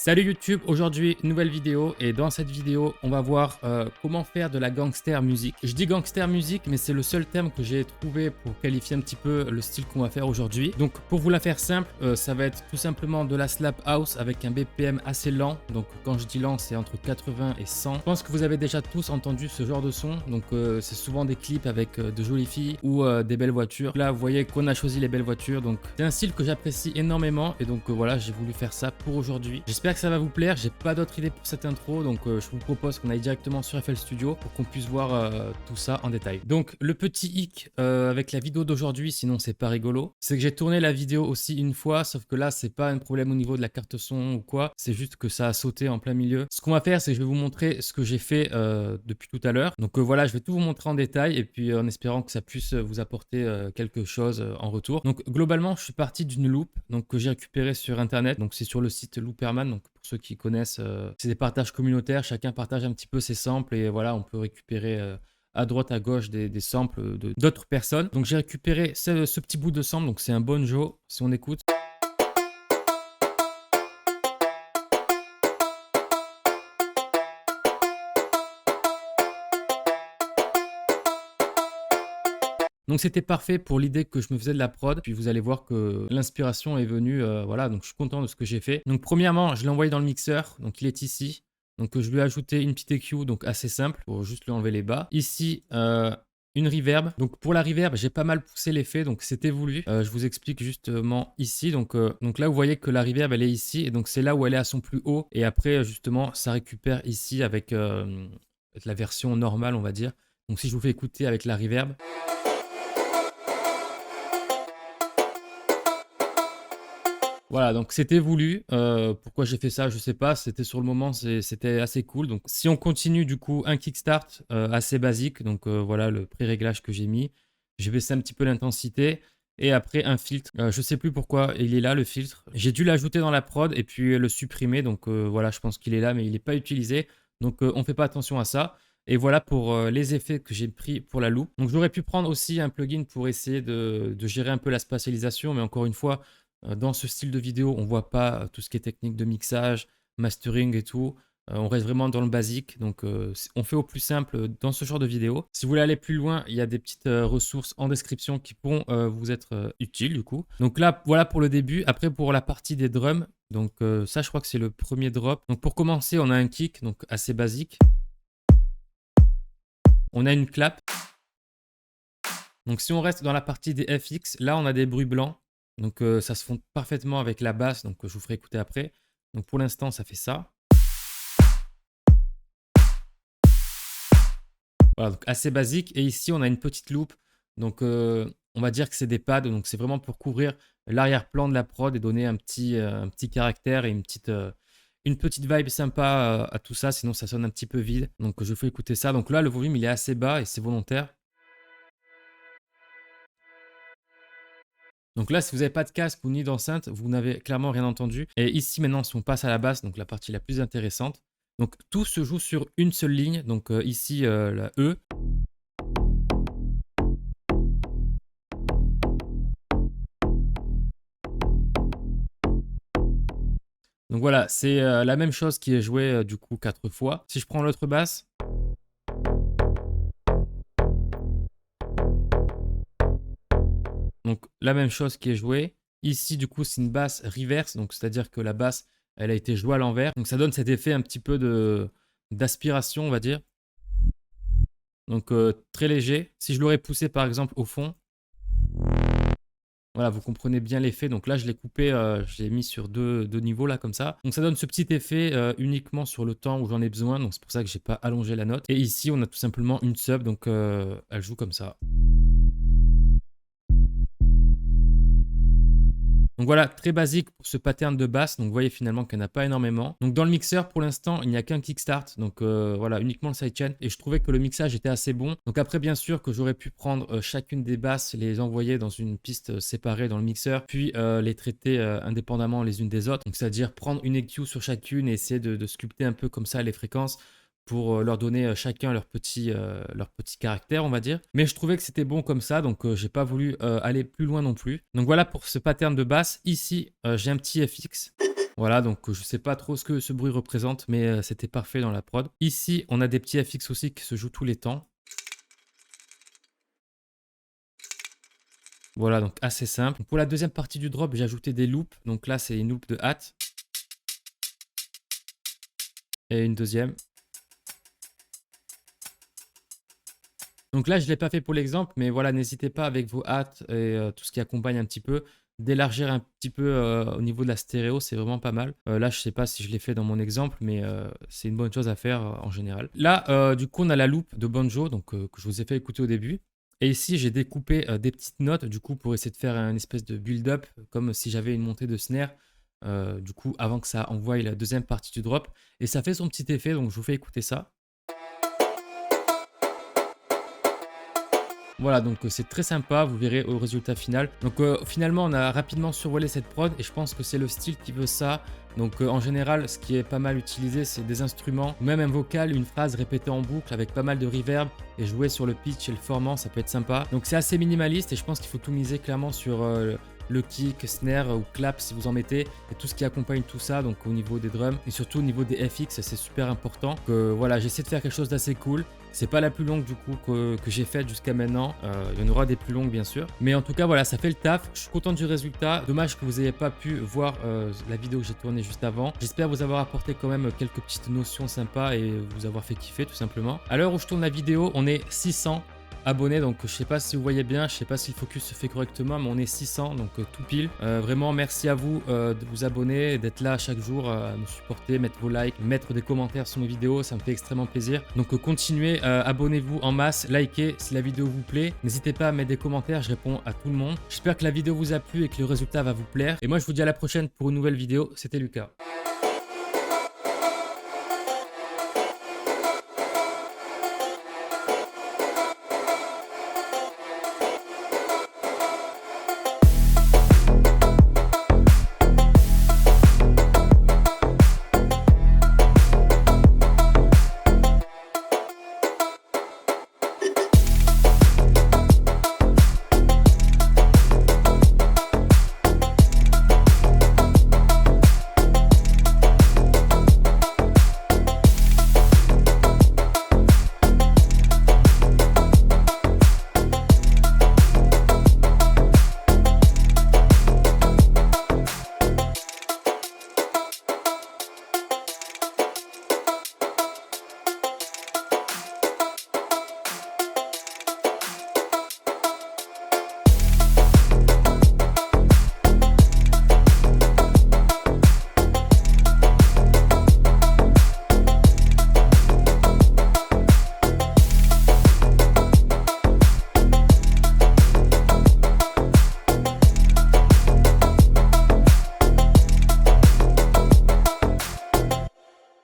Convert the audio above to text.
Salut YouTube, aujourd'hui nouvelle vidéo et dans cette vidéo on va voir comment faire de la gangster music. Je dis gangster music mais c'est le seul terme que j'ai trouvé pour qualifier un petit peu le style qu'on va faire aujourd'hui. Donc pour vous la faire simple, ça va être tout simplement de la slap house avec un BPM assez lent. Donc quand je dis lent c'est entre 80 et 100. Je pense que vous avez déjà tous entendu ce genre de son. Donc c'est souvent des clips avec de jolies filles ou des belles voitures. Là vous voyez qu'on a choisi les belles voitures. Donc c'est un style que j'apprécie énormément et donc voilà j'ai voulu faire ça pour aujourd'hui. J'espère que ça va vous plaire, j'ai pas d'autres idées pour cette intro, donc je vous propose qu'on aille directement sur FL Studio pour qu'on puisse voir tout ça en détail. Donc le petit hic avec la vidéo d'aujourd'hui, sinon c'est pas rigolo, c'est que j'ai tourné la vidéo aussi une fois, sauf que là c'est pas un problème au niveau de la carte son ou quoi, c'est juste que ça a sauté en plein milieu. Ce qu'on va faire, c'est que je vais vous montrer ce que j'ai fait depuis tout à l'heure. Donc voilà, je vais tout vous montrer en détail et puis en espérant que ça puisse vous apporter quelque chose en retour. Donc globalement, je suis parti d'une loupe donc, que j'ai récupérée sur internet, donc c'est sur le site Looperman. Donc pour ceux qui connaissent, c'est des partages communautaires, chacun partage un petit peu ses samples et voilà, on peut récupérer à droite, à gauche des samples d'autres personnes. Donc j'ai récupéré ce petit bout de sample, donc c'est un Bonjo, si on écoute. Donc c'était parfait pour l'idée que je me faisais de la prod. Puis vous allez voir que l'inspiration est venue, voilà, donc je suis content de ce que j'ai fait. Donc premièrement, je l'ai envoyé dans le mixeur, donc il est ici. Donc je lui ai ajouté une petite EQ, donc assez simple, pour juste lui enlever les bas. Ici, une reverb. Donc pour la reverb, j'ai pas mal poussé l'effet, donc c'était voulu. Je vous explique justement ici. Donc là, vous voyez que la reverb, elle est ici, et donc c'est là où elle est à son plus haut. Et après, justement, ça récupère ici avec la version normale, on va dire. Donc si je vous fais écouter avec la reverb. Voilà, donc c'était voulu. Pourquoi j'ai fait ça, je sais pas. C'était sur le moment, c'était assez cool. Donc si on continue du coup un kickstart assez basique, donc voilà le pré-réglage que j'ai mis. J'ai baissé un petit peu l'intensité et après un filtre. Je sais plus pourquoi il est là le filtre. J'ai dû l'ajouter dans la prod et puis le supprimer. Donc voilà, je pense qu'il est là, mais il n'est pas utilisé. Donc on fait pas attention à ça. Et voilà pour les effets que j'ai pris pour la loupe. Donc j'aurais pu prendre aussi un plugin pour essayer de gérer un peu la spatialisation, mais encore une fois. Dans ce style de vidéo, on ne voit pas tout ce qui est technique de mixage, mastering et tout. On reste vraiment dans le basique. Donc, on fait au plus simple dans ce genre de vidéo. Si vous voulez aller plus loin, il y a des petites ressources en description qui pourront vous être utiles du coup. Donc là, voilà pour le début. Après, pour la partie des drums. Donc ça, je crois que c'est le premier drop. Donc pour commencer, on a un kick, donc assez basique. On a une clap. Donc si on reste dans la partie des FX, là, on a des bruits blancs. Donc ça se fond parfaitement avec la basse, donc je vous ferai écouter après. Donc pour l'instant, ça fait ça. Voilà, donc assez basique. Et ici, on a une petite loupe. Donc on va dire que c'est des pads. Donc c'est vraiment pour couvrir l'arrière-plan de la prod et donner un petit caractère et une petite vibe sympa à tout ça. Sinon, ça sonne un petit peu vide. Donc je fais écouter ça. Donc là, le volume, il est assez bas et c'est volontaire. Donc là, si vous n'avez pas de casque ou ni d'enceinte, vous n'avez clairement rien entendu. Et ici, maintenant, si on passe à la basse, donc la partie la plus intéressante, donc tout se joue sur une seule ligne. Donc ici, la E. Donc voilà, c'est la même chose qui est jouée du coup 4 fois. Si je prends l'autre basse. Donc la même chose qui est jouée. Ici, du coup, c'est une basse reverse. Donc c'est-à-dire que la basse, elle a été jouée à l'envers. Donc ça donne cet effet un petit peu d'aspiration, on va dire. Donc très léger. Si je l'aurais poussé par exemple au fond. Voilà, vous comprenez bien l'effet. Donc là, je l'ai coupé, je l'ai mis sur deux niveaux là comme ça. Donc ça donne ce petit effet uniquement sur le temps où j'en ai besoin. Donc c'est pour ça que j'ai pas allongé la note. Et ici, on a tout simplement une sub. Donc elle joue comme ça. Donc voilà, très basique pour ce pattern de basse. Donc vous voyez finalement qu'il n'y en a pas énormément. Donc dans le mixeur, pour l'instant, il n'y a qu'un kickstart. Donc voilà, uniquement le sidechain. Et je trouvais que le mixage était assez bon. Donc après, bien sûr, que j'aurais pu prendre chacune des basses, les envoyer dans une piste séparée dans le mixeur, puis les traiter indépendamment les unes des autres. Donc c'est-à-dire prendre une EQ sur chacune et essayer de sculpter un peu comme ça les fréquences pour leur donner chacun leur petit caractère, on va dire. Mais je trouvais que c'était bon comme ça, donc j'ai pas voulu aller plus loin non plus. Donc voilà pour ce pattern de basse. Ici, j'ai un petit FX. Voilà, donc je sais pas trop ce que ce bruit représente, mais c'était parfait dans la prod. Ici, on a des petits FX aussi qui se jouent tous les temps. Voilà, donc assez simple. Pour la deuxième partie du drop, j'ai ajouté des loops. Donc là, c'est une loop de hâte. Et une deuxième. Donc là, je ne l'ai pas fait pour l'exemple, mais voilà, n'hésitez pas avec vos hâtes et tout ce qui accompagne un petit peu, d'élargir un petit peu au niveau de la stéréo, c'est vraiment pas mal. Là, je ne sais pas si je l'ai fait dans mon exemple, mais c'est une bonne chose à faire en général. Là, du coup, on a la loupe de banjo, donc que je vous ai fait écouter au début. Et ici, j'ai découpé des petites notes, du coup, pour essayer de faire une espèce de build-up, comme si j'avais une montée de snare, du coup, avant que ça envoie la deuxième partie du drop. Et ça fait son petit effet, donc je vous fais écouter ça. Voilà, donc c'est très sympa, vous verrez au résultat final. Donc finalement, on a rapidement survolé cette prod et je pense que c'est le style qui veut ça. Donc en général, ce qui est pas mal utilisé, c'est des instruments, ou même un vocal, une phrase répétée en boucle avec pas mal de reverb et jouer sur le pitch et le formant, ça peut être sympa. Donc c'est assez minimaliste et je pense qu'il faut tout miser clairement sur le kick, snare ou clap si vous en mettez et tout ce qui accompagne tout ça, donc au niveau des drums et surtout au niveau des FX, c'est super important. Donc voilà, j'essaie de faire quelque chose d'assez cool. C'est pas la plus longue du coup que j'ai faite jusqu'à maintenant. Il y en aura des plus longues bien sûr. Mais en tout cas voilà, ça fait le taf. Je suis content du résultat. Dommage que vous n'ayez pas pu voir la vidéo que j'ai tournée juste avant. J'espère vous avoir apporté quand même quelques petites notions sympas et vous avoir fait kiffer tout simplement. À l'heure où je tourne la vidéo, on est 600 abonnés, donc je sais pas si vous voyez bien, je sais pas si le focus se fait correctement, mais on est 600, donc tout pile. Vraiment merci à vous de vous abonner, d'être là chaque jour, à me supporter, mettre vos likes, mettre des commentaires sur mes vidéos, ça me fait extrêmement plaisir. Donc continuez, abonnez-vous en masse, likez si la vidéo vous plaît, n'hésitez pas à mettre des commentaires, je réponds à tout le monde. J'espère que la vidéo vous a plu et que le résultat va vous plaire. Et moi je vous dis à la prochaine pour une nouvelle vidéo, c'était Lucas.